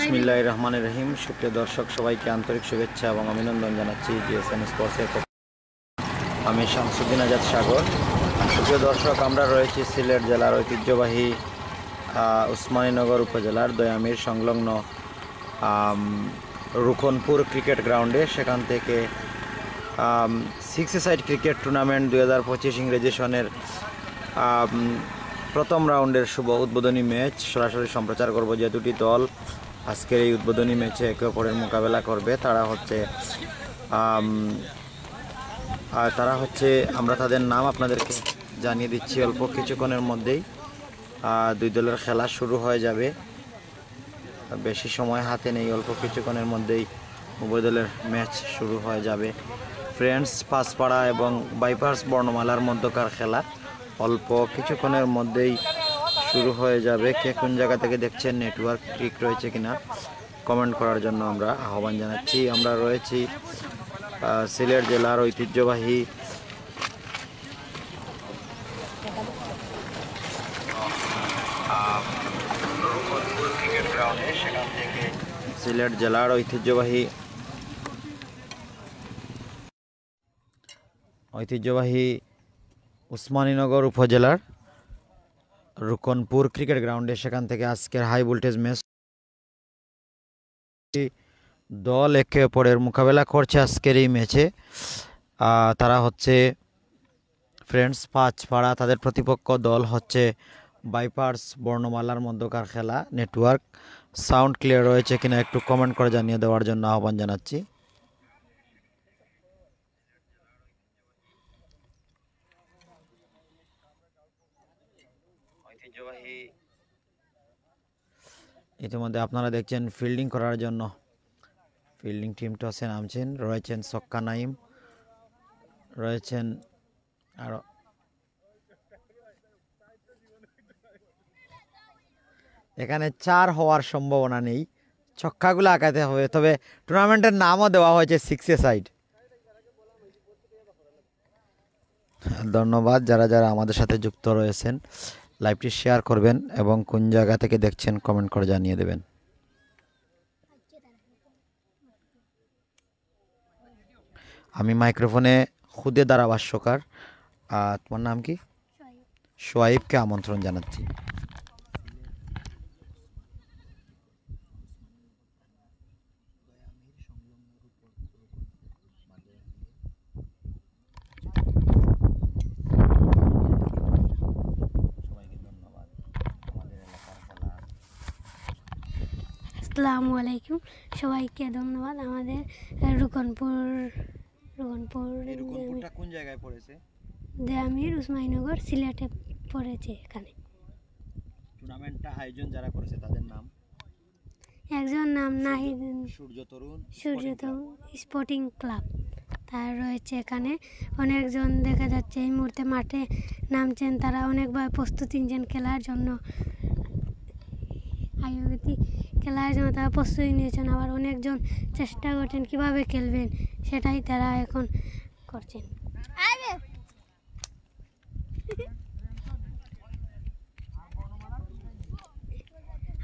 বিসমিল্লাহির রহমানির রহিম। সুপ্রিয় দর্শক, সবাইকে আন্তরিক শুভেচ্ছা এবং অভিনন্দন জানাচ্ছি জিএসএন স্পোর্টসের পক্ষ। আমি শামসুদ্দিন আজাদ সাগর। সুপ্রিয় দর্শক, আমরা রয়েছি সিলেট জেলার ঐতিহ্যবাহী উসমানীনগর উপজেলার দয়ামির সংলগ্ন রুকনপুর ক্রিকেট গ্রাউন্ডে। সেখান থেকে 6-a-সাইড ক্রিকেট টুর্নামেন্ট 2025 ইংরেজি সনের প্রথম রাউন্ডের শুভ উদ্বোধনী ম্যাচ সরাসরি সম্প্রচার করব। যে দুটি দল আজকের এই উদ্বোধনী ম্যাচে একে অপরের মোকাবেলা করবে তারা হচ্ছে আমরা তাদের নাম আপনাদেরকে জানিয়ে দিচ্ছি। অল্প কিছুক্ষণের মধ্যেই দুই দলের খেলা শুরু হয়ে যাবে। বেশি সময় হাতে নেই, অল্প কিছুক্ষণের মধ্যেই উভয় দলের ম্যাচ শুরু হয়ে যাবে। ফ্রেন্ডস পাঁচপাড়া এবং বাইপার্স বর্ণমালার মধ্যকার খেলা অল্প কিছুক্ষণের মধ্যেই শুরু হয়ে যাবে। কে কোন জায়গা থেকে দেখছেন, নেটওয়ার্ক ঠিক রয়েছে কিনা কমেন্ট করার জন্য আমরা আহ্বান জানাচ্ছি। আমরা রয়েছি সিলেট জেলার ঐতিহ্যবাহী ক্রিকেট গ্রাউন্ডে। সেখান থেকে সিলেট জেলার ঐতিহ্যবাহী উসমানীনগর উপজেলার রুকনপুর ক্রিকেট গ্রাউন্ডে, সেখান থেকে আজকের হাই ভোল্টেজ ম্যাচ দল একে অপরের মোকাবেলা করছে। আজকের এই ম্যাচে তারা হচ্ছে ফ্রেন্ডস পাঁচপাড়া, তাদের প্রতিপক্ষ দল হচ্ছে বাইপার্স বর্ণমালার মধ্যকার খেলা। নেটওয়ার্ক সাউন্ড ক্লিয়ার রয়েছে কিনা একটু কমেন্ট করে জানিয়ে দেওয়ার জন্য আহ্বান জানাচ্ছি। ইতিমধ্যে আপনারা দেখছেন ফিল্ডিং করার জন্য ফিল্ডিং টিম টসে নামছেন। রয়েছেন সক্কা নাইম, রয়েছেন আরও এখানে 4 হওয়ার সম্ভাবনা নেই, ছক্কাগুলো আঁকাতে হবে। তবে টুর্নামেন্টের নামও দেওয়া হয়েছে 6-a-সাইড। ধন্যবাদ যারা যারা আমাদের সাথে যুক্ত রয়েছেন, লাইভটি শেয়ার করবেন এবং কোন জায়গা থেকে দেখছেন কমেন্ট করে জানিয়ে দেবেন। আমি মাইক্রোফোনে খুদে ধারাভাষ্যকার, তোমার নাম কি? সোয়াইবকে আমন্ত্রণ জানাচ্ছি। আসসালামু আলাইকুম, সবাইকে ধন্যবাদ। আমাদের রুকনপুর কোন জায়গায় পড়েছে? দেয়ামির উসমানীনগর সিলেটে পড়েছে। এখানে টুর্নামেন্টটা আয়োজন যারা করেছে তাদের নাম? একজন নাম নাহিদ সূর্য তরুণ স্পোর্টিং ক্লাব। তার রয়েছে এখানে অনেকজন দেখা যাচ্ছে এই মুহূর্তে মাঠে নামছেন। তারা অনেকভাবে প্রস্তুতি নিয়েছেন খেলার জন্য, খেলার জন্য তারা প্রস্তুতি নিয়েছেন। আবার অনেকজন চেষ্টা করছেন কিভাবে খেলবেন, সেটাই তারা এখন করছেন।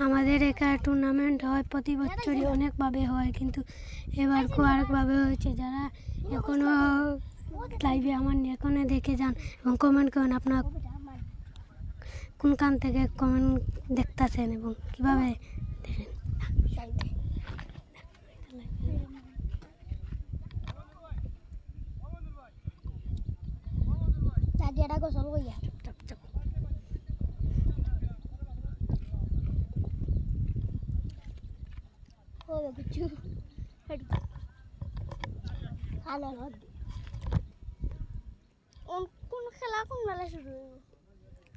আমাদের এখানে টুর্নামেন্ট হয় প্রতি বছরই, অনেকভাবে হয়, কিন্তু এবার আরেকভাবে হয়েছে। যারা এখনও লাইভে আমার এখানে দেখে যান এবং কমেন্ট করেন আপনার কোনখান থেকে কমেন্ট দেখতেছেন এবং কীভাবে দেখেন।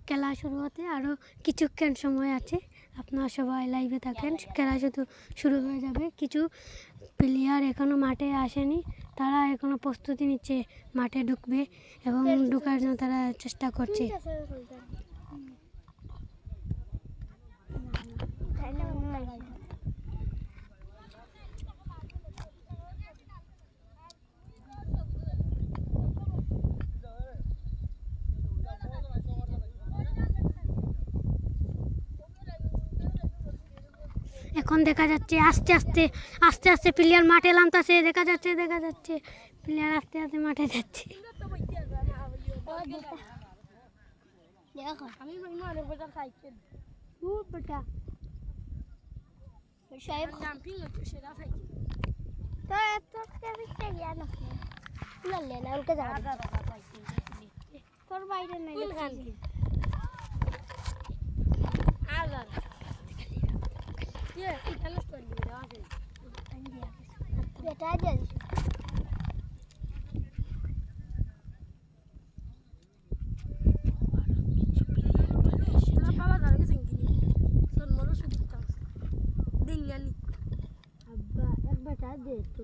খেলা শুরু হতে আরও কিছুক্ষণ সময় আছে। আপনারা সবাই লাইভে থাকেন, খেলা শুরু হয়ে যাবে। কিছু প্লেয়ার এখনও মাঠে আসেনি, তারা এখনও প্রস্তুতি নিচ্ছে, মাঠে ঢুকবে এবং ঢোকার জন্য তারা চেষ্টা করছে। এখন দেখা যাচ্ছে আস্তে আস্তে আস্তে আস্তে প্লেয়ার মাঠে নামতেছে, দেখা যাচ্ছে প্লেয়ার আস্তে আস্তে মাঠে যাচ্ছে। আমি মানে বেটা সাইকেল বেটা সাহেব জাম্পিং হচ্ছে সেটা সাইকেল তো এত কেবিতে গিয়া না লালে না উনকে যা তোর বাইরে নাই গান আগা ये इतना स्टोरी है बेटा जल बाबा घर के संगी सोन मोरो सुनता दिन यानी अब्बा एक बेटा दे तो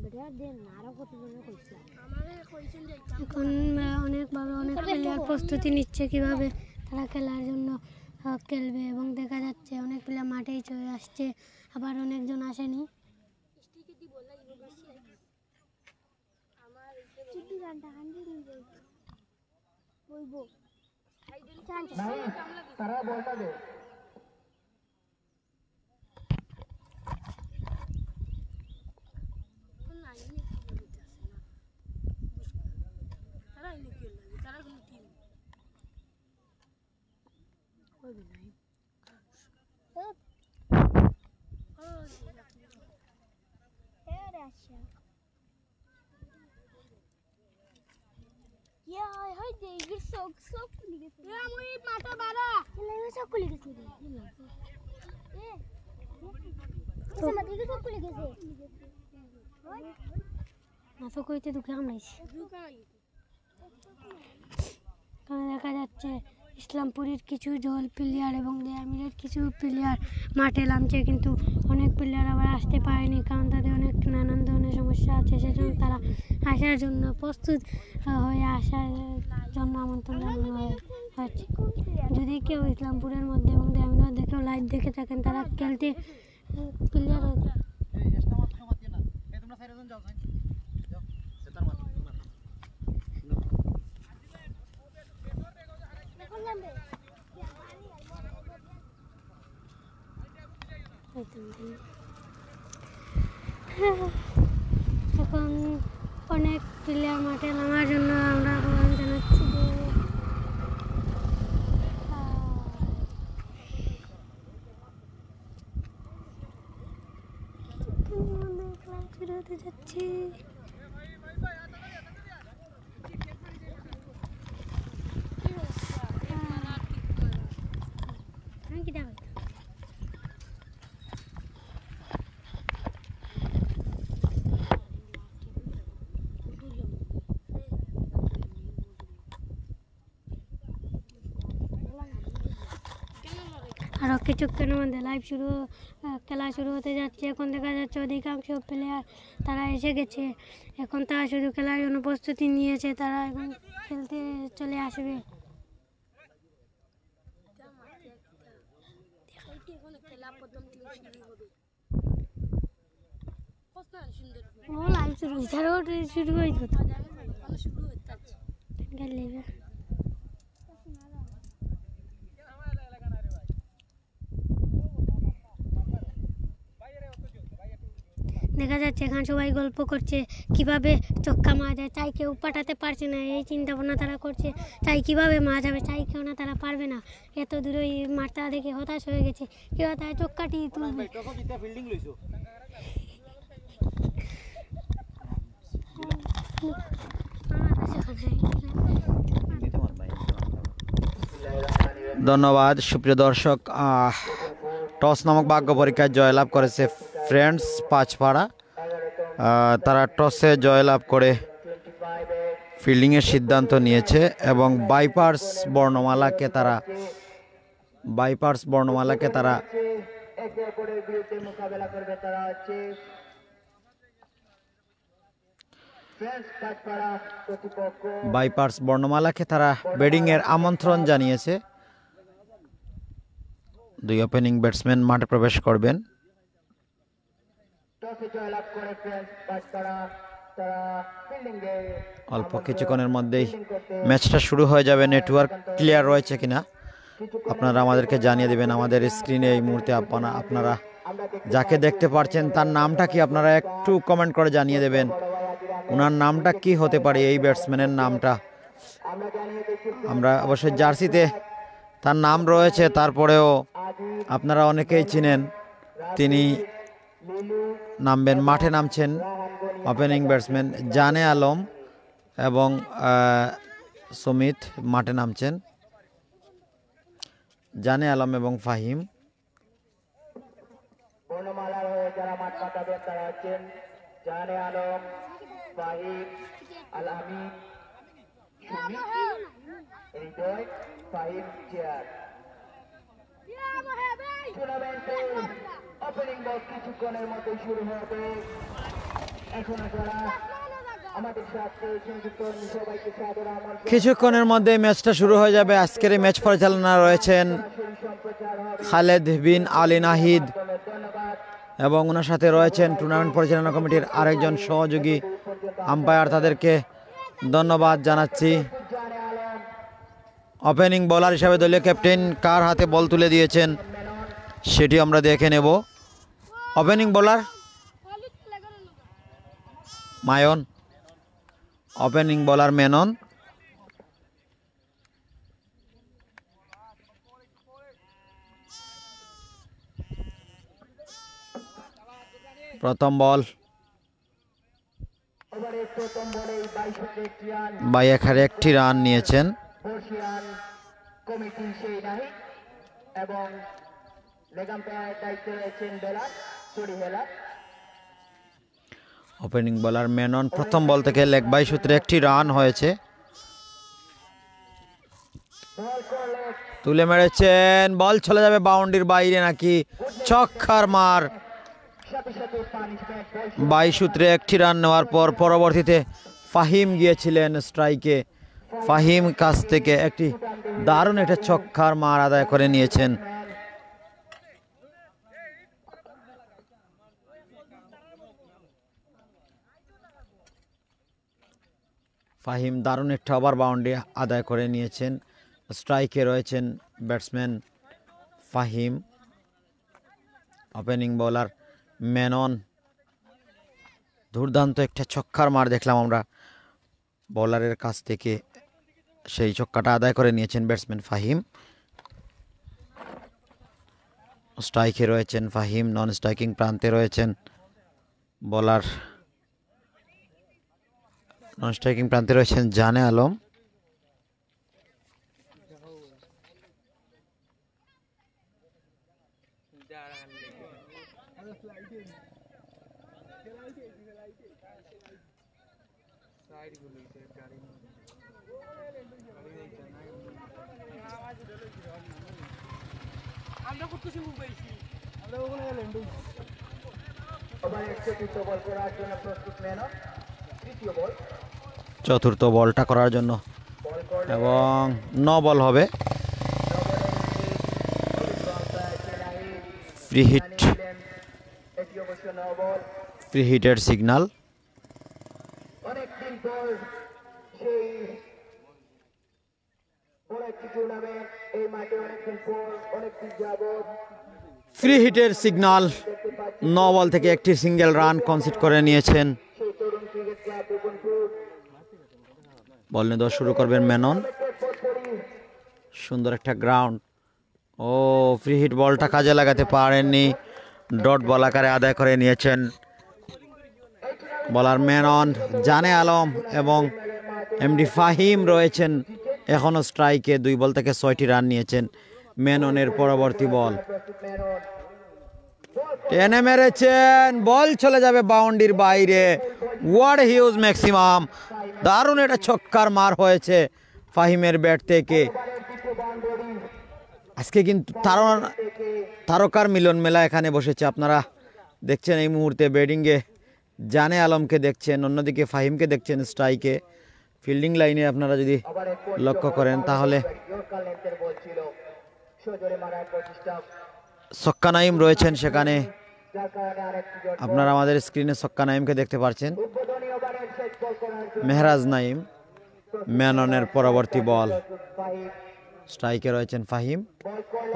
बेटा दे नारा को तो जने কইছে আমারে কইছেন যে এখন অনেকভাবে অনেক প্লেয়ার প্রস্তুতি নিচ্ছে কিভাবে তারা খেলার জন্য খেলবে, এবং দেখা যাচ্ছে অনেক প্লেয়ার মাঠেই চলে আসছে, আবার অনেকজন আসেনি। Ya, haydi bir sok kuligesi. Ya Muhit mata bara. Hele sok kuligesi. Isa mati sok kuligesi. মাথা কইতে দুঃখে কামড়াইছে। কারণ দেখা যাচ্ছে ইসলামপুরের কিছু জল প্লেয়ার এবং দেয়ামিরের কিছু প্লেয়ার মাঠে নামছে, কিন্তু অনেক প্লেয়ার আবার আসতে পারেনি, কারণ তাদের অনেক নানান ধরনের সমস্যা আছে, সেজন্য তারা আসার জন্য প্রস্তুত হয়ে আসার জন্য আমন্ত্রণ জানানো হয়েছে। যদি কেউ ইসলামপুরের মধ্যে এবং দেয়ামিরের মধ্যে কেউ লাইভ দেখে থাকেন, তারা খেলতে প্লেয়ার এখন অনেক প্লেয়ার মাঠে নামার জন্য আমরা আহ্বান জানাচ্ছি যে শুরু হতে যাচ্ছি। আমি কি দেখাই আরও কিছুক্ষণের মধ্যে খেলা শুরু হতে যাচ্ছে। এখন দেখা যাচ্ছে অধিকাংশ প্লেয়ার তারা এসে গেছে, এখন তারা শুধু খেলার জন্য প্রস্তুতি নিয়েছে, তারা এখন খেলতে চলে আসবে। ও লাইভ শুরু হয়েছে, আরও শুরু হয়ে যেত দেখা যাচ্ছে এখানে সবাই গল্প করছে কিভাবে চক্কা মারা যায়, চাই কেউ পাঠাতে পারছে না, এই চিন্তা ভাবনা তারা করছে, চাই কিভাবে মারা যাবে, চাই কেউ না তারা পারবে না, এত দূরে ওই মাঠটা দেখে হতাশ হয়ে গেছে, কেউ তাই চক্কাটি তুলবে। ধন্যবাদ সুপ্রিয় দর্শক। টস নামক ভাগ্য পরীক্ষায় জয়লাভ করেছে ফ্রেন্ডস পাঁচপাড়া। তারা টসে জয়লাভ করে ফিল্ডিংয়ের সিদ্ধান্ত নিয়েছে এবং বাইপার্স বর্ণমালাকে তারা ব্যাটিংয়ের আমন্ত্রণ জানিয়েছে। দুই ওপেনিং ব্যাটসম্যান মাঠে প্রবেশ করবেন। অল্প কিছুক্ষণের মধ্যেই ম্যাচটা শুরু হয়ে যাবে। নেটওয়ার্ক ক্লিয়ার রয়েছে কিনা আপনারা আমাদেরকে জানিয়ে দেবেন। আমাদের স্ক্রিনে এই মুহূর্তে আপনারা যাকে দেখতে পাচ্ছেন তার নামটা কি আপনারা একটু কমেন্ট করে জানিয়ে দেবেন। ওনার নামটা কি হতে পারে, এই ব্যাটসম্যানের নামটা। আমরা অবশ্যই জার্সিতে তার নাম রয়েছে, তারপরেও আপনারা অনেকেই চিনেন। তিনি নামবেন, মাঠে নামছেন ওপেনিং ব্যাটসম্যান জানে আলম এবং সুমিত মাঠে নামছেন। জানে আলম এবং ফাহিম। বর্ণমালার হয়ে যারা মাঠ পাতাবেন তারা হচ্ছেন জানে আলম, ফাহিম, আল আমিন, সুমিত, হৃদয়, ফাহিম, চেয়ার। টুর্নামেন্টের ওপেনিং বল কিছুক্ষণের মধ্যে শুরু হবে। এখন যারা আমাদের সাথে সংযুক্ত সবাইকে সাদর আমন্ত্রণ। কিছুক্ষণের মধ্যে ম্যাচটা শুরু হয়ে যাবে। আজকের এই ম্যাচ পরিচালনা রয়েছেন খালেদ বিন আলী নাহিদ এবং ওনার সাথে রয়েছেন টুর্নামেন্ট পরিচালনা কমিটির আরেকজন সহযোগী আম্পায়ার। তাদেরকে ধন্যবাদ জানাচ্ছি। ওপেনিং বোলার হিসাবে দলীয় ক্যাপ্টেন কার হাতে বল তুলে দিয়েছেন সেটি আমরা দেখে নেব। Opening bowler Mayon, opening bowler Menon. প্রথম বল, ওভারের প্রথম বলেই 22 রান। বাই একটি রান নিয়েছেন। বর্ষিয়ান কমিটি সেই নাহিদ এবং লেগ আম্পায়ারের দায়িত্বে রয়েছেন বেলা সরি হেলা। ওপেনিং বোলার মেনন প্রথম বল থেকে লেগ বাই সূত্রে একটি রান হয়েছে। বল করলে তুলে মেরেছেন, বল চলে যাবে বাউন্ডারির বাইরে নাকি ছক্কার মার। সাথে সাথে পানিশমেন্ট। 22 সূত্রে একটি রান নেওয়ার পর পরবর্তীতে ফাহিম গিয়েছিলেন স্ট্রাইকে। ফাহিম কাছ থেকে একটি দারুণ একটা ছক্কার মার আদায় করে নিয়েছেন। ফাহিম দারুণ একটা ওভার বাউন্ডারি আদায় করে নিয়েছেন। স্ট্রাইকে রয়েছেন batsman Fahim. Opening bowler Menon, দুর্দান্ত একটা ছক্কার মার দেখলাম আমরা বোলারের কাছ থেকে। সেই ছক্কাটা আদায় করে নিয়েছেন ব্যাটসম্যান ফাহিম। স্ট্রাইকে রয়েছেন ফাহিম, নন স্ট্রাইকিং প্রান্তে রয়েছেন বোলার, নন স্ট্রাইকিং প্রান্তে রয়েছেন জানে আলম। ওভারের চতুর্থ বল করার জন্য প্রস্তুত মেনন। তৃতীয় বল, চতুর্থ বলটা করার জন্য বল করলে এবং ন বল হবে। ফ্রি হিট, এটি অবশ্য ন বল। Free হিটের signal. অনেকদিন পর সেই বড় একটি টুর্নামেন্ট এই মাঠে অনেকদিন পর অনেকদিন যাবত ফ্রি হিটের সিগন্যাল। 9 বল থেকে একটি সিঙ্গেল রান কনসিড করে নিয়েছেন। সেই তরুণ ক্রিকেট ক্লাব দুবনপুর বল নিয়ে দশ শুরু করবেন মেনন। সুন্দর একটা গ্রাউন্ড। ও ফ্রি হিট বলটা কাজে লাগাতে পারেননি, ডট বল আকারে আদায় করে নিয়েছেন বলার মেনন। জানে আলম এবং এমডি ফাহিম রয়েছেন এখনও স্ট্রাইকে। 2 বল থেকে 6টি রান নিয়েছেন। মেননের পরবর্তী বল টেনে মেরেছেন, বল চলে যাবে বাউন্ডারির বাইরে। What huge maximum. দারুণ একটা ছক্কার মার হয়েছে ফাহিমের ব্যাট থেকে। আজকে কিন্তু তারকার মিলন মেলা এখানে বসেছে। আপনারা দেখছেন এই মুহূর্তে ব্যাটিংয়ে জানে আলমকে দেখছেন, অন্যদিকে ফাহিমকে দেখছেন স্ট্রাইকে। ফিল্ডিং লাইনে আপনারা যদি লক্ষ্য করেন তাহলে সক্কা নাইম রয়েছেন সেখানে। আপনারা আমাদের স্ক্রিনে সক্কা নাইমকে দেখতে পাচ্ছেন। মেহরাজ নাইম। মেননের পরবর্তী বল স্ট্রাইকে রয়েছেন ফাহিম।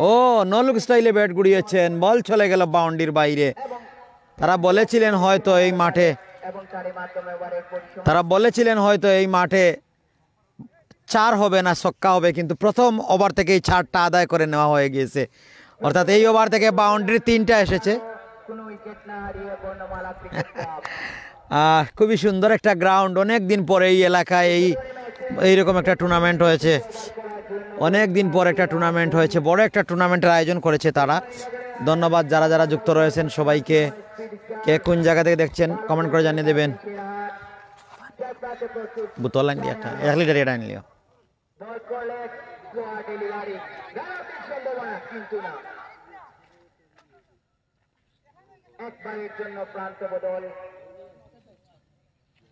ও নলুক স্টাইলে ব্যাট গুড়িয়েছেন, বল চলে গেল বাউন্ডির বাইরে। তারা বলেছিলেন হয়তো এই মাঠে 4 হবে না, ছক্কা হবে, কিন্তু প্রথম ওভার থেকেই 4টা আদায় করে নেওয়া হয়ে গিয়েছে। অর্থাৎ এই ওভার থেকে বাউন্ডারি 3টা এসেছে। খুবই সুন্দর একটা গ্রাউন্ড। অনেক দিন পরে এই এলাকায় এইরকম একটা টুর্নামেন্ট হয়েছে, অনেক দিন পর একটা টুর্নামেন্ট হয়েছে, বড় একটা টুর্নামেন্টের আয়োজন করেছে তারা। ধন্যবাদ যারা যারা যুক্ত রয়েছেন সবাইকে। কে কোন জায়গা থেকে দেখছেন কমেন্ট করে জানিয়ে দেবেন। বোতল লাইন দিয়ে 1 লিটার এটা আনলিও। একবারের জন্য প্রান্ত বদল।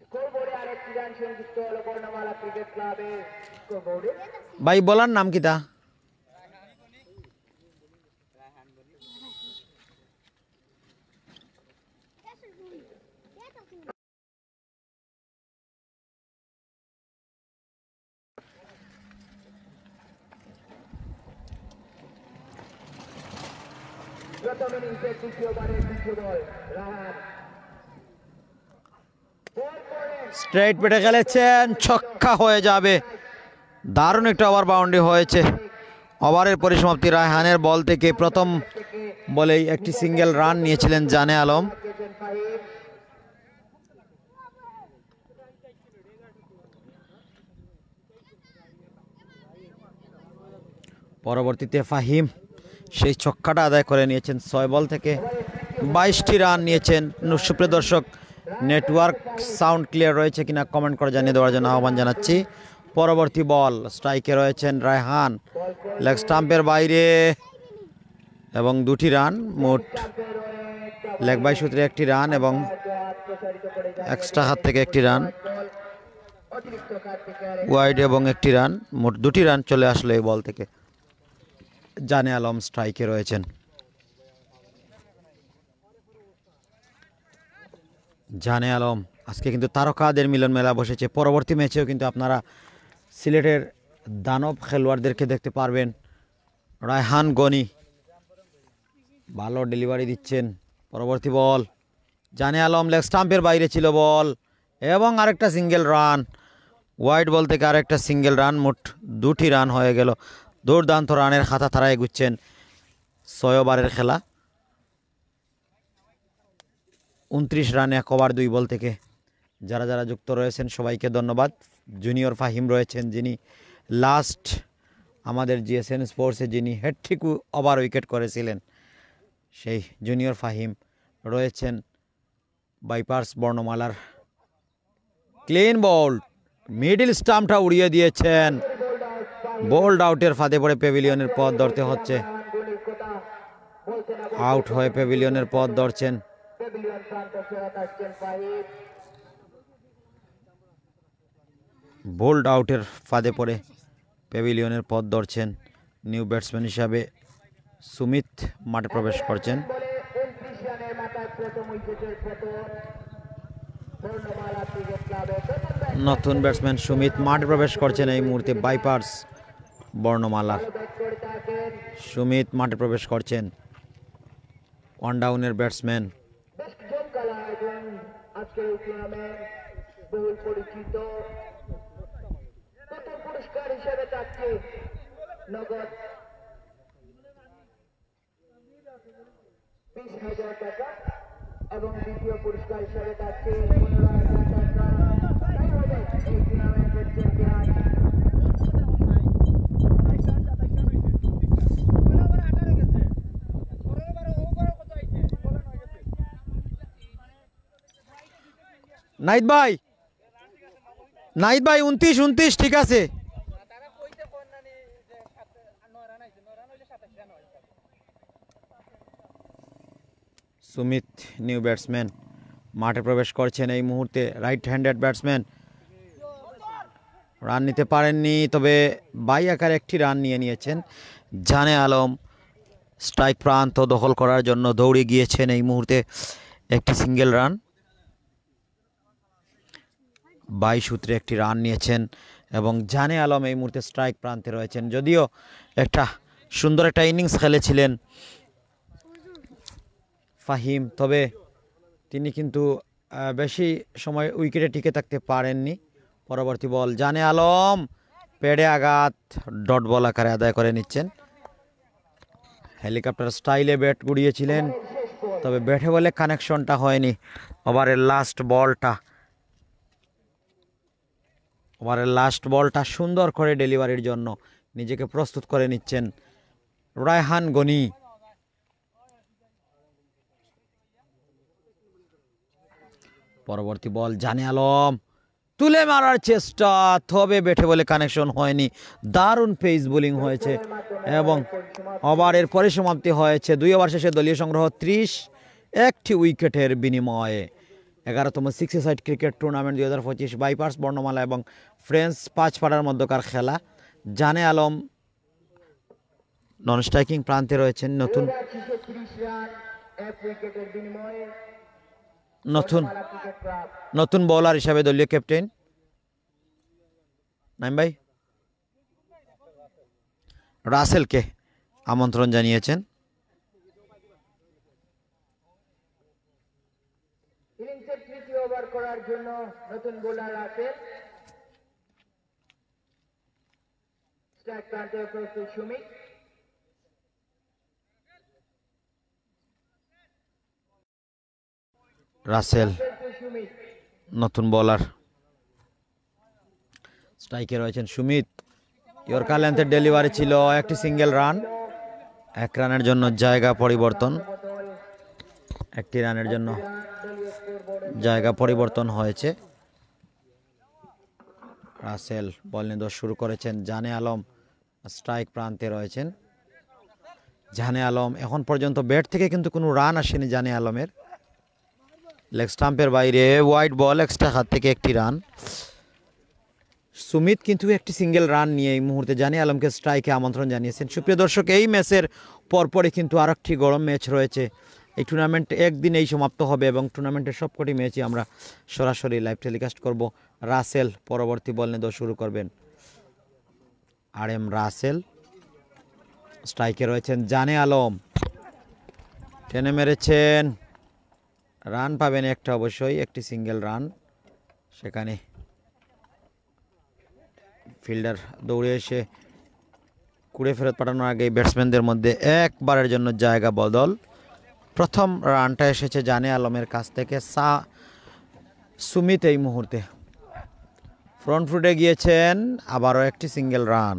স্কোরবোর্ডে আরেকটি রান সংযুক্ত হলো বর্ণমালা ক্রিকেট ক্লাবের স্কোরবোর্ডে। ভাই বলার নাম কিটা? প্রথম ইনিংসের দ্বিতীয় ওভারের দ্বিতীয় বল রাহাত স্ট্রেট পেটে খেলেছেন, ছক্কা হয়ে যাবে। দারুণ একটা ওভার বাউন্ডারি হয়েছে। ওভারের পরিসমাপ্তি রায়হানের বল থেকে প্রথম বলেই একটি সিঙ্গেল রান নিয়েছিলেন জানে আলম। পরবর্তীতে ফাহিম সেই ছক্কাটা আদায় করে নিয়েছেন। 6 বল থেকে 22টি রান নিয়েছেন। সুপ্রিয় দর্শক, নেটওয়ার্ক সাউন্ড ক্লিয়ার রয়েছে কিনা কমেন্ট করে জানিয়ে দেওয়ার জন্য আহ্বান জানাচ্ছি। পরবর্তী বল স্ট্রাইকে রয়েছেন রায়হান, লেগ স্টাম্পের বাইরে এবং 2টি রান। মোট লেগ বাই সূত্রে 1টি রান এবং এক্সট্রা হাত থেকে 1টি রান, ওয়াইড এবং 1টি রান, মোট 2টি রান চলে আসলো এই বল থেকে। জানে আলম স্ট্রাইকে রয়েছেন। জানে আলম আজকে কিন্তু তারকাদের মিলন মেলা বসেছে। পরবর্তী ম্যাচেও কিন্তু আপনারা সিলেটের দানব খেলোয়াড়দেরকে দেখতে পারবেন। রায়হান গনি ভালো ডেলিভারি দিচ্ছেন। পরবর্তী বল জানে আলম, লেগ স্টাম্পের বাইরে ছিল বল এবং আরেকটা সিঙ্গেল রান। ওয়াইড বল থেকে আরেকটা সিঙ্গেল রান, মোট 2টি রান হয়ে গেল। দুর্দান্ত রানের খাতা তারা এগুচ্ছেন। 6 ওভারের খেলা, 29 রান 1 ওভার 2 বল থেকে। যারা যারা যুক্ত রয়েছেন সবাইকে ধন্যবাদ। জুনিয়র ফাহিম রয়েছেন, যিনি লাস্ট আমাদের জিএসএন স্পোর্টসে যিনি হ্যাটট্রিক ওভার উইকেট করেছিলেন, সেই জুনিয়র ফাহিম রয়েছেন। বাইপার্স বর্ণমালার ক্লিন বল, মিডল স্টাম্পটা উড়িয়ে দিয়েছেন। বোল্ড আউটের ফাঁদে পড়ে প্যাভিলিয়নের পথ ধরতে হচ্ছে। আউট হয়ে প্যাভিলিয়নের পথ ধরছেন। বোল্ড আউটের ফাঁদে পড়ে প্যাভিলিয়নের পথ ধরছেন। নিউ ব্যাটসম্যান হিসাবে সুমিত মাঠে প্রবেশ করছেন। নতুন ব্যাটসম্যান সুমিত মাঠে প্রবেশ করছেন এই মুহূর্তে। বাইপার্স বর্ণমালার সুমিত মাঠে প্রবেশ করছেন। 1 ডাউনের ব্যাটসম্যান। পুরস্কার হিসেবে থাকছে নগদ 20,000 টাকা এবং দ্বিতীয় পুরস্কার হিসেবে থাকছে 15,000 টাকা। এই টুর্নামেন্টের চ্যাম্পিয়ন নাহিদ ভাই, 29 ঠিক আছে। সুমিত নিউ ব্যাটসম্যান মাঠে প্রবেশ করছেন এই মুহূর্তে। রাইট হ্যান্ডেড ব্যাটসম্যান, রান নিতে পারেননি, তবে বাই আকারে 1টি রান নিয়েছেন। জানে আলম স্ট্রাইক প্রান্ত দখল করার জন্য দৌড়ে গিয়েছেন এই মুহূর্তে। 1টি সিঙ্গেল রান, 22 সূত্রে 1টি রান নিয়েছেন। এবং জানে আলম এই মুহূর্তে স্ট্রাইক প্রান্তে রয়েছেন। যদিও একটা সুন্দর একটা ইনিংস খেলেছিলেন ফাহিম, তবে তিনি কিন্তু বেশি সময় উইকেটে টিকে থাকতে পারেননি। পরবর্তী বল জানে আলম, পেডে আঘাত, ডট বল আকারে আদায় করে নিচ্ছেন। হেলিকপ্টার স্টাইলে ব্যাট গুড়িয়েছিলেন, তবে ব্যাটে বলে কানেকশনটা হয়নি। ওভারের লাস্ট বলটা সুন্দর করে ডেলিভারির জন্য নিজেকে প্রস্তুত করে নিচ্ছেন রায়হান গনি। পরবর্তী বল জানে আলম, তুলে মারার চেষ্টা, তবে ব্যাটে বলে কানেকশন হয়নি। দারুণ পেস বোলিং হয়েছে এবং ওভারের পরিসমাপ্তি হয়েছে। 2 ওভার শেষে দলীয় সংগ্রহ 31টি উইকেটের বিনিময়ে। 11তম 6-a-সাইড ক্রিকেট টুর্নামেন্ট 2025 বাইপার্স বর্ণমালা এবং ফ্রেন্স 5 পাড়ার মধ্যকার খেলা। জানে আলম নন স্ট্রাইকিং প্রান্তে রয়েছেন। নতুন বোলার হিসাবে দলীয় ক্যাপ্টেন নাইম ভাই রাসেলকে আমন্ত্রণ জানিয়েছেন। ইনিংসের তৃতীয় ওভার করার জন্য নতুন বোলার রাসেল। স্ট্রাইক প্রান্তে প্রস্তুত সুমিত। রাসেল নতুন বোলার, স্ট্রাইকে রয়েছেন সুমিত। ইয়র্কার লেন্থের ডেলিভারি ছিল, একটি সিঙ্গেল রান। 1 রানের জন্য জায়গা পরিবর্তন, 1টি রানের জন্য জায়গা পরিবর্তন হয়েছে। রাসেল বল নিয়ে 10 শুরু করেছেন। জানে আলম স্ট্রাইক প্রান্তে রয়েছেন। জানে আলম এখন পর্যন্ত ব্যাট থেকে কিন্তু কোনো রান আসেনি জানে আলমের। লেগ স্টাম্পের বাইরে ওয়াইড বল, এক্সট্রা হাত থেকে 1টি রান। সুমিত কিন্তু একটি সিঙ্গেল রান নিয়ে এই মুহূর্তে জানে আলমকে স্ট্রাইকে আমন্ত্রণ জানিয়েছেন। সুপ্রিয় দর্শক, এই ম্যাচের পরপরই কিন্তু আরেকটি গরম ম্যাচ রয়েছে। এই টুর্নামেন্ট একদিনেই সমাপ্ত হবে এবং টুর্নামেন্টের সবকটি ম্যাচই আমরা সরাসরি লাইভ টেলিকাস্ট করব। রাসেল পরবর্তী বল নিয়ে 10 শুরু করবেন। রাসেল স্ট্রাইকে রয়েছেন। জানে আলম টেনে মেরেছেন, রান পাবেন একটা, অবশ্যই একটি সিঙ্গেল রান। সেখানে ফিল্ডার দৌড়ে এসে কুড়ে ফেরত পাঠানোর আগে ব্যাটসম্যানদের মধ্যে একবারের জন্য জায়গা বদল। প্রথম রানটা এসেছে জানে আলমের কাছ থেকে। সুমিত এই মুহূর্তে ফ্রন্ট ফুটে গিয়েছেন, আবারও একটি সিঙ্গেল রান।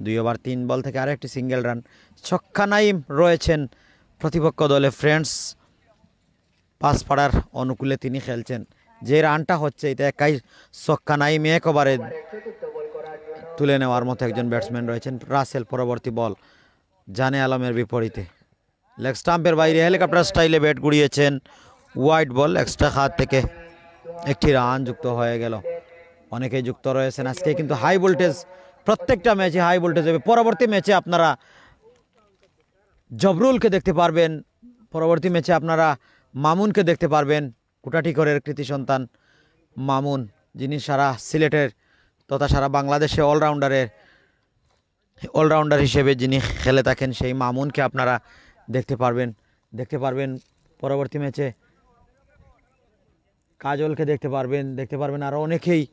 2 ওভার 3 বল থেকে আরও একটি সিঙ্গেল রান। ছক্কা নাইম রয়েছেন প্রতিপক্ষ দলে। ফ্রেন্ডস 5 পাড়ার অনুকূলে তিনি খেলছেন। যে রানটা হচ্ছে এটা একাই ছক্কা নাইম, 1 ওভারে তুলে নেওয়ার মতো একজন ব্যাটসম্যান রয়েছেন রাসেল। পরবর্তী বল জানে আলমের বিপরীতে, লেগ স্টাম্পের বাইরে হেলিকপ্টার স্টাইলে ব্যাট গুড়িয়েছেন, ওয়াইড বল, এক্সট্রা হাত থেকে 1টি রান যুক্ত হয়ে গেল। অনেকেই যুক্ত রয়েছেন আজকে, কিন্তু হাই ভোল্টেজ, প্রত্যেকটা ম্যাচে হাই ভোল্টেজ হবে। পরবর্তী ম্যাচে আপনারা জবরুলকে দেখতে পারবেন, পরবর্তী ম্যাচে আপনারা মামুনকে দেখতে পারবেন। কুটাটিকরের কৃতি সন্তান মামুন, যিনি সারা সিলেটের তথা সারা বাংলাদেশে অলরাউন্ডার হিসেবে যিনি খেলে থাকেন, সেই মামুনকে আপনারা দেখতে পারবেন। পরবর্তী ম্যাচে কাজলকে দেখতে পারবেন আরও অনেকেই।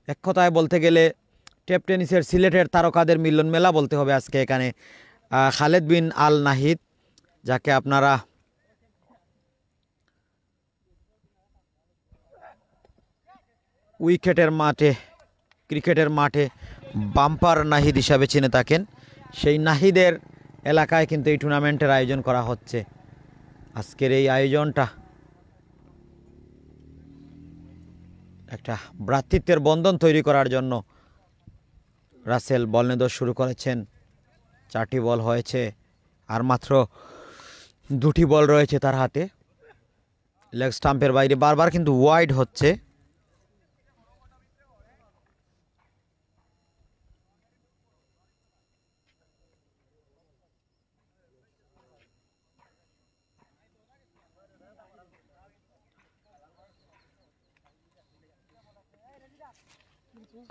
এক কথায় বলতে গেলে টেপ টেনিসের সিলেটের তারকাদের মিলন মেলা বলতে হবে আজকে এখানে। খালেদ বিন আল নাহিদ, যাকে আপনারা ক্রিকেটের মাঠে বাম্পার নাহিদ হিসাবে চিনে থাকেন, সেই নাহিদের এলাকায় কিন্তু এই টুর্নামেন্টের আয়োজন করা হচ্ছে। আজকের এই আয়োজনটা একটা ভ্রাতৃত্বের বন্ধন তৈরি করার জন্য। রাসেল বল নিয়ে 10 শুরু করেছেন। 4টি বল হয়েছে, আর মাত্র 2টি বল রয়েছে তার হাতে। লেগ স্টাম্পের বাইরে বারবার কিন্তু ওয়াইড হচ্ছে।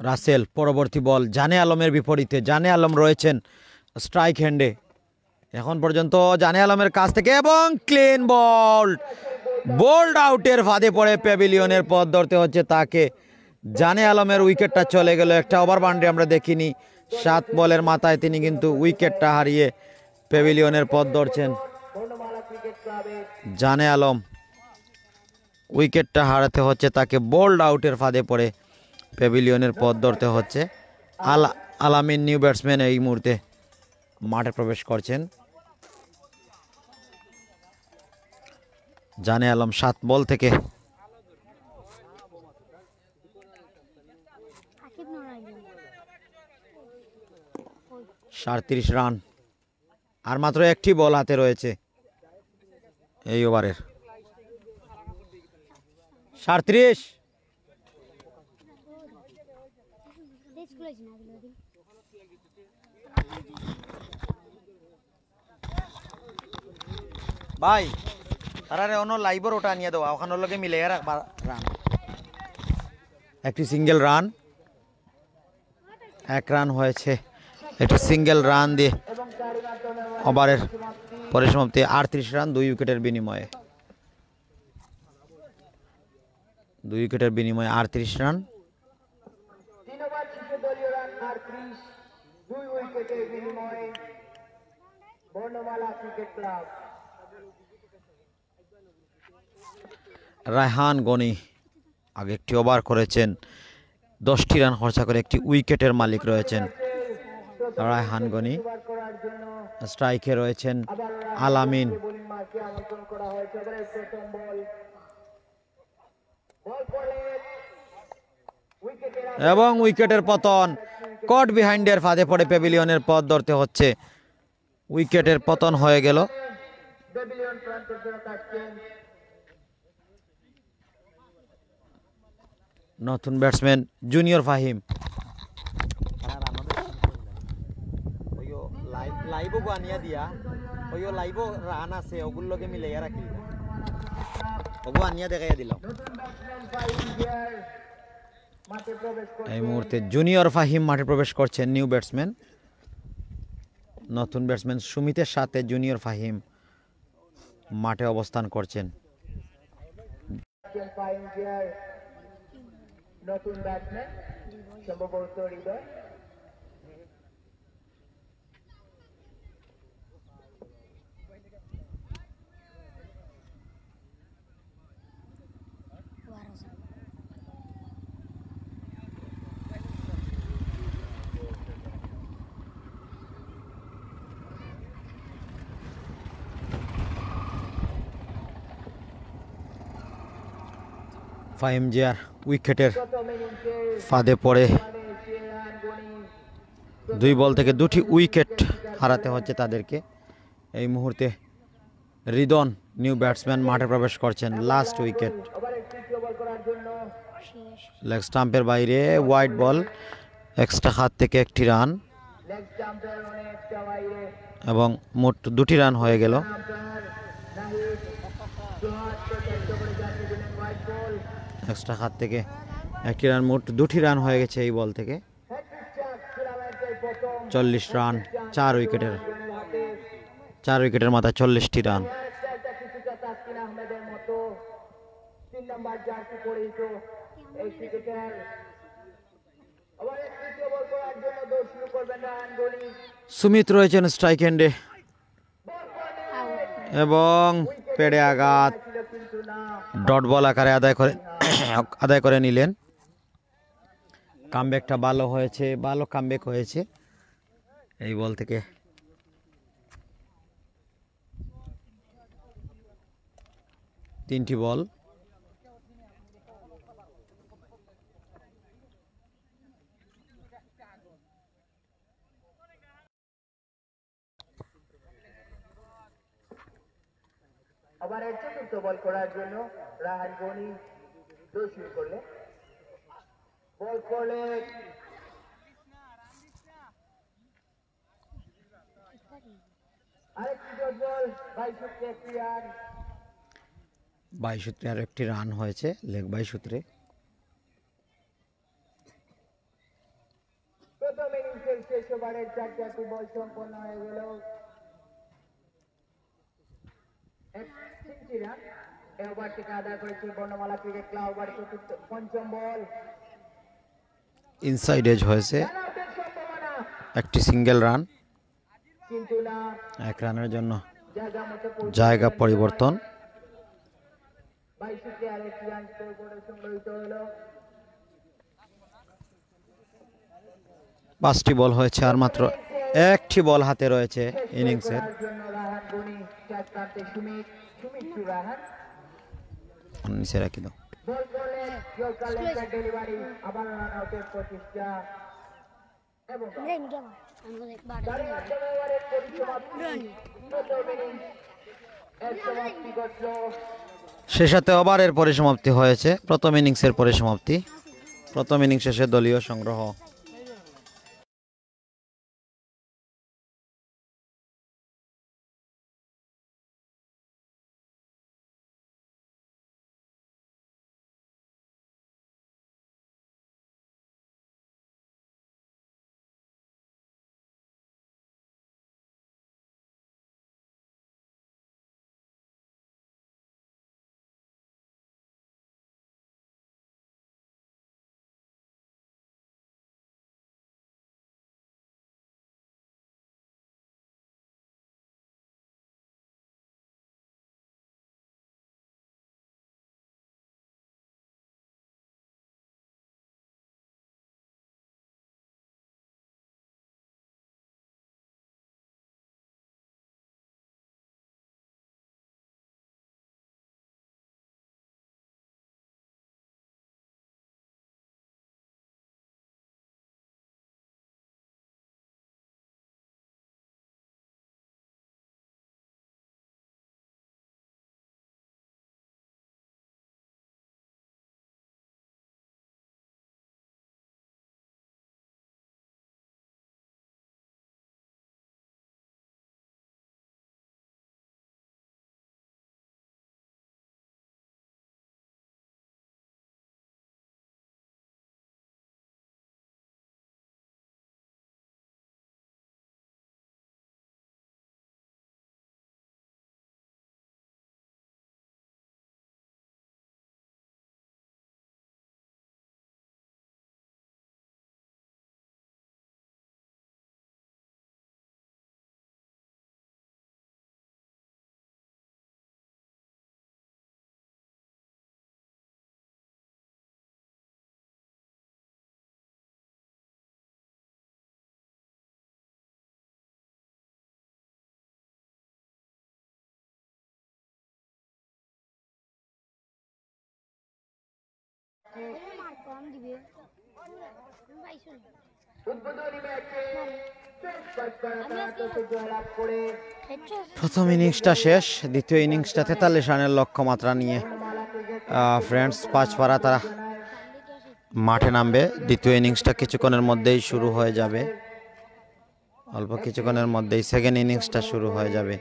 রাসেল পরবর্তী বল জানে আলমের বিপরীতে, জানে আলম রয়েছেন স্ট্রাইক হ্যান্ডে এখন পর্যন্ত, জানে আলমের কাছ থেকে এবং ক্লিন বল, বোল্ড আউটের ফাঁদে পড়ে প্যাভিলিয়নের পথ ধরতে হচ্ছে তাকে। জানে আলমের উইকেটটা চলে গেল, একটা ওভার বাউন্ডারি আমরা দেখিনি, 7 বলের মাথায় তিনি কিন্তু উইকেটটা হারিয়ে প্যাভিলিয়নের পথ ধরছেন। বর্ণমালা ক্রিকেট ক্লাবের জানে আলম উইকেটটা হারাতে হচ্ছে তাকে, বোল্ড আউটের ফাঁদে পড়ে প্যাভিলিয়নের পথ ধরতে হচ্ছে। আলামিন নিউ ব্যাটসম্যান এই মুহূর্তে মাঠে প্রবেশ করছেন। জানে আলম 7 বল থেকে 37 রান, আর মাত্র একটি বল হাতে রয়েছে এই ওভারের। 37 ভাই তারা অন্য লাইভর ওটা নিয়ে দেওয়া, ওখানে লোকে মিলে রান, একটি সিঙ্গেল রান, 1 রান হয়েছে, একটি সিঙ্গেল রান দিয়ে ওভারের পরিসমাপ্তি। 38 রান 2 উইকেটের বিনিময়ে, 2 উইকেটের বিনিময়ে 38 রান। 3 ওভার শেষে দলীয় রান 38, 2 উইকেটের বিনিময়ে বর্ণমালা ক্রিকেট ক্লাব। রায়হান গনি আগে একটি ওভার করেছেন, 10টি রান খরচা করে একটি উইকেটের মালিক রয়েছেন রায়হান গনি। করার জন্য স্ট্রাইকে রয়েছেন আলামিন। বোলিং মারকে আমন্ত্রণ করা হয়েছে। এবারে প্রথম বল, বল করলেন উইকেটের এবং উইকেটের পতন, কট বিহাইন্ডের ফাঁদে পড়ে প্যাভিলিয়নের পথ ধরতে হচ্ছে, উইকেটের পতন হয়ে গেল। প্যাভিলিয়ন প্রান্তের জন্য কাটছেন নতুন ব্যাটসম্যান জুনিয়র ফাহিম। লাইভও আনিয়া দিয়া ওইও লাইভও রান আছে, ওগুলোকে মিলাইয়া রাখি, ওগু আনিয়া দেখাইয়া দিলাম। নতুন ব্যাটসম্যান ফাহিম জিয়ার মাঠে প্রবেশ করছেন। এই মুহূর্তে জুনিয়র ফাহিম মাঠে প্রবেশ করছেন, নিউ ব্যাটসম্যান। নতুন ব্যাটসম্যান সুমিতের সাথে জুনিয়র ফাহিম মাঠে অবস্থান করছেন। ফাহিম জিয়ার নতুন ব্যাটসম্যান সম্ভবত হৃদয়। ফাহিম জিয়ার উইকেটের প্রথম ইনিংসে ফাঁদে পড়ে রান গনি 2 বল থেকে 2টি উইকেট হারাতে হচ্ছে তাদেরকে। এই মুহূর্তে রিদন নিউ ব্যাটসম্যান মাঠে প্রবেশ করছেন, লাস্ট উইকেট। ওভারের তৃতীয় বল করার জন্য লেগ স্টাম্পের বাইরে ওয়াইড বল, এক্সট্রা হাত থেকে একটি রান লেগ স্টাম্পের অনেকটা বাইরে। এবং মোট 2টি রান হয়ে গেল। আম্পায়ার নাহিদ সোহাগ প্রচারিত করে জানিয়ে দিলেন হোয়াইট বল। এক্সট্রা হাত থেকে একটি রান, মোট 2টি রান হয়ে গেছে এই বল থেকে। হ্যাট্রিক চার টুর্নামেন্টের প্রথম 40 রান, 4 উইকেটের জনের হাতে। 4 উইকেটের মাথায় 40টি রান। হেয়ারস্টাইলটা কিছুটা তাসকিন আহমেদের মতো। 3 নাম্বার জার্সি পরিহিত এই ক্রিকেটার। ওভারের তৃতীয় বল করার জন্য দৌড় শুরু করবেন রায়হান গনি। সুমিত রয়েছেন স্ট্রাইক হ্যান্ডে এবং পেড়ে আঘাত, ছিল কিন্তু না। ডট বল আকারে আদায় করে নিলেন। কামব্যাকটা ভালো হয়েছে, ভালো কামব্যাক হয়েছে এই বল থেকে। তিনটি বল, ওভারের চতুর্থ বল করার জন্য রায়হান গনি দৌড় শুরু করলেন। বল করলেন আরেকটি ডট বল, 22 সূত্রে একটি রান। 22 সূত্রে আর একটি রান হয়েছে, লেগ 22 সূত্রে। ওভারের 4টি বল সম্পন্ন হয়ে গেল। 1 রান এই ওভারটিকে আদায় করেছে বর্ণমালা ক্রিকেট ক্লাব। ওভার পঞ্চম বল, ইনসাইড এজ হয়েছে, রান আউটের সম্ভাবনা একটি সিঙ্গেল রান, কিন্তু না, 1 রানের জন্য জায়গা মতো পৌঁছে জায়গা গেলেন পরিবর্তন। 22 প্লেয়ার 1 রান স্কোর করে সংগ্রহিত হলো। 5টি বল হয়েছে, আর মাত্র 1টি বল হাতে রয়েছে ইনিংসের। করার জন্য রাহান গনি, ক্যাচ কাটতে সুমিত রাহান নিচে রাখি দাও। বল করলেন ইয়র্কার লেন্সার ডেলিভারি, আবার রান আউটের প্রচেষ্টা এবং তার মাধ্যমে ওভারের পরিসমাপ্তি। প্রথম ইনিংস এর সমাপ্তি ঘটল। সে সাথে ওভারের পরিসমাপ্তি হয়েছে, প্রথম ইনিংসের পরিসমাপ্তি। প্রথম ইনিংস শেষে দলীয় সংগ্রহ। উদ্বোধনী ম্যাচে শেষ করা তারা টসে জয়লাভ করে প্রথম ইনিংসটা শেষ, দ্বিতীয় ইনিংসটা 43 রানের লক্ষ্যমাত্রা নিয়ে ফ্রেন্ডস পাঁচপাড়া তারা মাঠে নামবে। দ্বিতীয় ইনিংসটা কিছুক্ষণের মধ্যেই শুরু হয়ে যাবে, অল্প কিছুক্ষণের মধ্যেই সেকেন্ড ইনিংসটা শুরু হয়ে যাবে।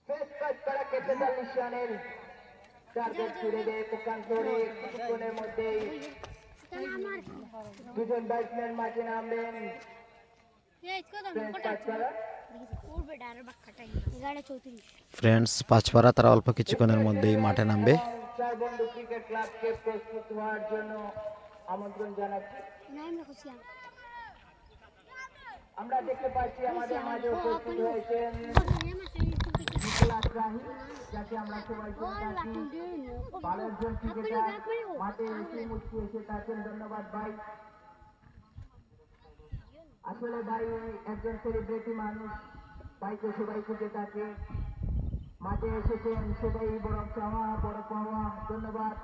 শেষ কাজ করা 43 রানের টার্গেট ছুড়ে দেয় প্রকাশ ধরে। কিছুক্ষণের মধ্যেই দুজন ব্যাটসম্যান মাঠে নামবেন। শেষ কাজ করা ফ্রেন্ডস পাঁচপাড়া তারা অল্প কিছুক্ষণের মধ্যেই মাঠে নামবে। চার বন্ধু ক্রিকেট ক্লাবকে প্রস্তুত হওয়ার জন্য আমন্ত্রণ জানাচ্ছি। আমরা দেখতে পাচ্ছি আমাদের মাঝে উপস্থিত হয়েছেন নিকোলাস রাহি, যাকে আমরা সবাই চিনে থাকি। ভালো একজন ক্রিকেটার, মাঠে এসে মুচকি এসে থাকেন। ধন্যবাদ ভাই। আসলে ভাই একজন সেলিব্রিটি মানুষ, ভাইকে সবাই খুঁজে থাকে। মাঠে এসেছেন সেটাই বড় চাওয়া, বড় পাওয়া। ধন্যবাদ।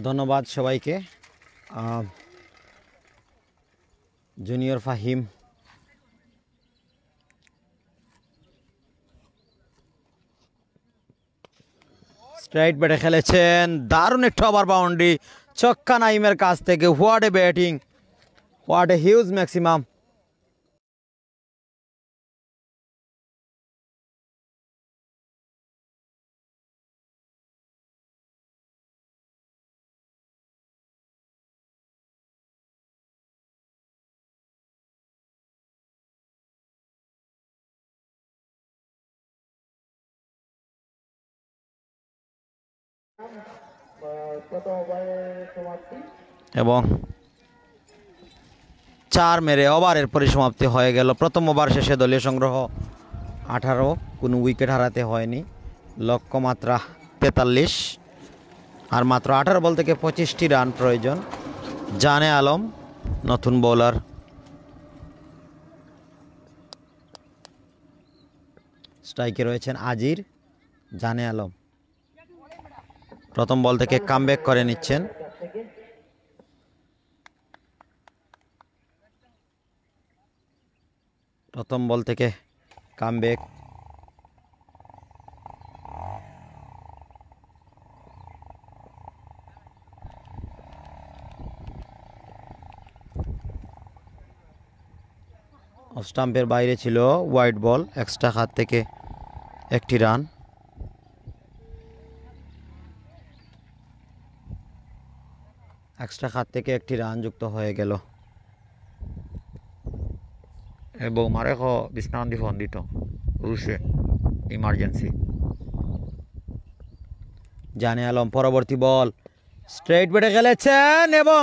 ধন্যবাদ সবাইকে। জুনিয়র ফাহিম স্ট্রাইট ব্যাটে খেলেছেন, দারুণ একটা ওভার বাউন্ডারি ছক্কা নাইমের কাছ থেকে। What a batting, what a huge maximum. এবং 4 মেরে ওভারের পরিসমাপ্তি হয়ে গেল। প্রথম ওভার শেষে দলীয় সংগ্রহ 18, কোনো উইকেট হারাতে হয়নি। লক্ষ্যমাত্রা 43, আর মাত্র 18 বল থেকে 25টি রান প্রয়োজন। জানে আলম নতুন বোলার। স্ট্রাইকে রয়েছেন আজির, জানে আলম প্রথম বল থেকে কামব্যাক করে নিচ্ছেন। প্রথম বল থেকে কামব্যাক। অফ স্টাম্পের বাইরে ছিল, ওয়াইড বল। এক্সট্রা হাত থেকে একটি রান। এক্সট্রা হাত থেকে একটি রান যুক্ত হয়ে গেল। এবং মারেখো বিস্নান্দি ফোন দিত রুশে ইমার্জেন্সি। জানে আলম পরবর্তী বল স্ট্রেট ব্যাটে খেলেছেন এবং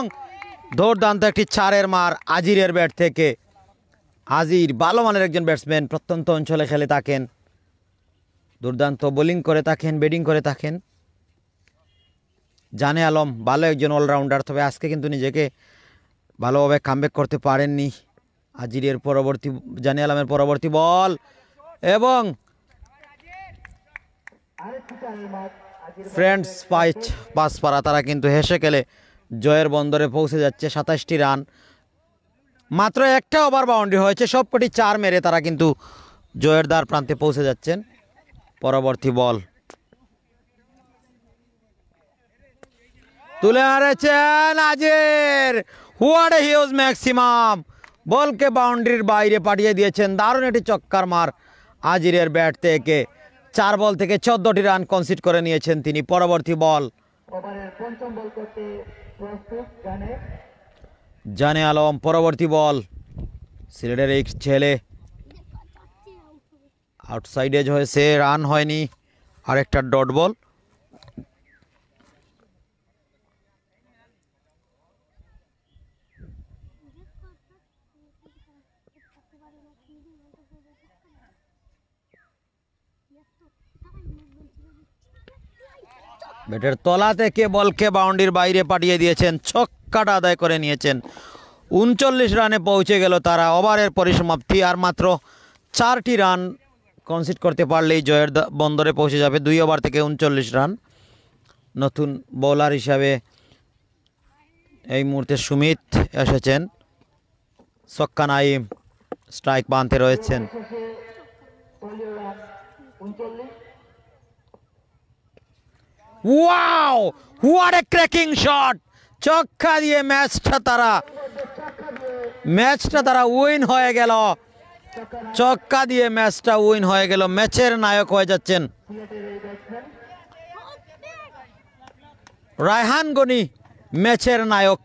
দুর্দান্ত একটি 4-এর মার আজিরের ব্যাট থেকে। আজির ভালো মানের একজন ব্যাটসম্যান, প্রত্যন্ত অঞ্চলে খেলে থাকেন। দুর্দান্ত বোলিং করে থাকেন, ব্যাটিং করে থাকেন জানে আলম, ভালো একজন অলরাউন্ডার। তবে আজকে কিন্তু নিজেকে ভালোভাবে কামব্যাক করতে পারেননি। আজিরের পরবর্তী, জানে আলমের পরবর্তী বল এবং ফ্রেন্ডস পাস পারা, তারা কিন্তু হেসে খেলে জয়ের বন্দরে পৌঁছে যাচ্ছে। 27টি রান, মাত্র একটা ওভার বাউন্ডারি হয়েছে, সবকটি 4 মেরে তারা কিন্তু জয়ের দ্বার প্রান্তে পৌঁছে যাচ্ছেন। পরবর্তী বল তুলে হারেছেন আজির, হোয়াট এ হিউজ ম্যাক্সিমাম, বলকে বাউন্ডারির বাইরে পাঠিয়ে দিয়েছেন। দারুণ একটি চক্কার মার আজিরের ব্যাট থেকে। 4 বল থেকে 14টি রান কনসিড করে নিয়েছেন তিনি। পরবর্তী বল ওভারের পঞ্চম বল করতে প্রস্তুত জানে আলম, পরবর্তী বল সিলেটের এই ছেলে আউটসাইড এজ হয়েছে, রান হয়নি, আরেকটা ডট বল। ব্যাটের তলা থেকে বলকে বাউন্ডারির বাইরে পাঠিয়ে দিয়েছেন, ছক্কাটা আদায় করে নিয়েছেন। 39 রানে পৌঁছে গেল তারা। ওভারের পরিসমাপ্তি, আর মাত্র 4টি রান কনসিড করতে পারলেই জয়ের বন্দরে পৌঁছে যাবে। 2 ওভার থেকে 39 রান। নতুন বোলার হিসাবে এই মুহূর্তে সুমিত এসেছেন, ছক্কা নাইম, স্ট্রাইক বাঁধতে রয়েছেন। Wow, what a cracking shot, ছক্কা দিয়ে ম্যাচটা তারা উইন হয়ে গেল। ছক্কা দিয়ে ম্যাচটা উইন হয়ে গেল, ম্যাচের নায়ক হয়ে যাচ্ছেন রায়হান গনি, ম্যাচের নায়ক।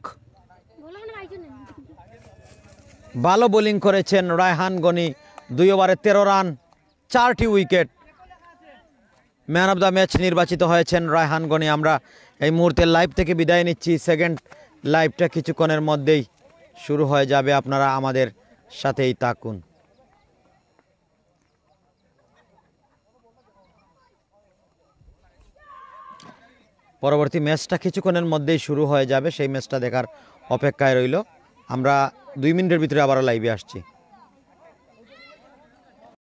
ভালো বোলিং করেছেন রায়হান গনি, 2 ওভারে 13 রান, 4টি wicket. Man of the match নির্বাচিত হয়েছেন রায়হান গনি। আমরা এই মুহূর্তে লাইভ থেকে বিদায় নিচ্ছি। সেকেন্ড লাইভটা কিছুক্ষণের মধ্যেই শুরু হয়ে যাবে, আপনারা আমাদের সাথেই থাকুন। পরবর্তী ম্যাচটা কিছুক্ষণের মধ্যেই শুরু হয়ে যাবে, সেই ম্যাচটা দেখার অপেক্ষায় রইল। আমরা 2 মিনিটের ভিতরে আবারও লাইভে আসছি।